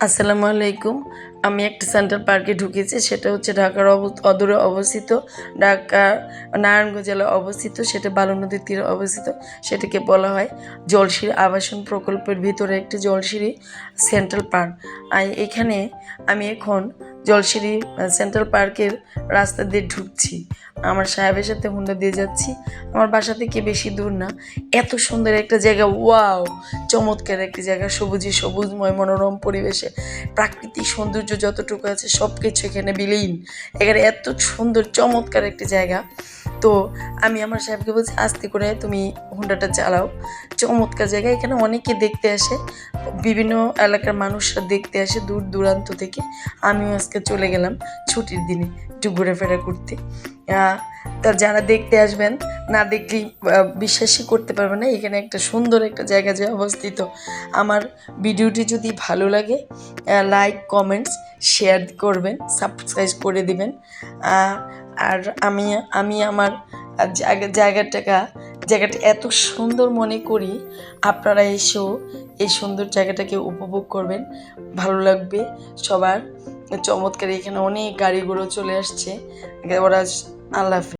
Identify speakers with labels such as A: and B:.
A: আসসালামু আলাইকুম। আমি একটা সেন্ট্রাল পার্কে ঢুকেছি। সেটা হচ্ছে ঢাকার অদূরে অবস্থিত। ঢাকা নারায়ণগঞ্জ জেলায় অবস্থিত। সেটা বালু নদীর তীরে অবস্থিত। সেটাকে বলা হয় জলশিরি আবাসন প্রকল্পের ভিতরে একটি জলশিরি সেন্ট্রাল পার্ক। আর এখানে আমি এখন জলশিরি সেন্ট্রাল পার্কের রাস্তা দিয়ে ঢুকছি। আমার সাহেবের সাথে হুন্ডা দিয়ে যাচ্ছি। আমার বাসা থেকে বেশি দূর না। এত সুন্দর একটা জায়গা, ওয়াও! চমৎকার একটি জায়গা, সবুজময় মনোরম পরিবেশে প্রাকৃতিক সৌন্দর্য যতটুকু আছে সব কিছু এখানে বিলীন। এখানে এত সুন্দর চমৎকার একটি জায়গা। তো আমি আমার সাহেবকে বলছি, আস্তে করে তুমি হুন্ডাটা চালাও। চমৎকার জায়গা, এখানে অনেকে দেখতে আসে, বিভিন্ন এলাকার মানুষরা দেখতে আসে দূর দূরান্ত থেকে। আমিও আজকে চলে গেলাম ছুটির দিনে একটু ঘোরাফেরা করতে। তা যারা দেখতে আসবেন, না দেখলেই বিশ্বাসই করতে পারবে না এখানে একটা সুন্দর একটা জায়গা যে অবস্থিত। আমার ভিডিওটি যদি ভালো লাগে লাইক কমেন্টস শেয়ার করবেন, সাবস্ক্রাইব করে দিবেন। আর আমি আমার জায়গাটা এত সুন্দর মনে করি। আপনারা এসেও এই সুন্দর জায়গাটাকে উপভোগ করবেন, ভালো লাগবে সবার। চমৎকার, এখানে অনেক গাড়িগুলো চলে আসছে ওরা। আল্লাহ হাফেজ।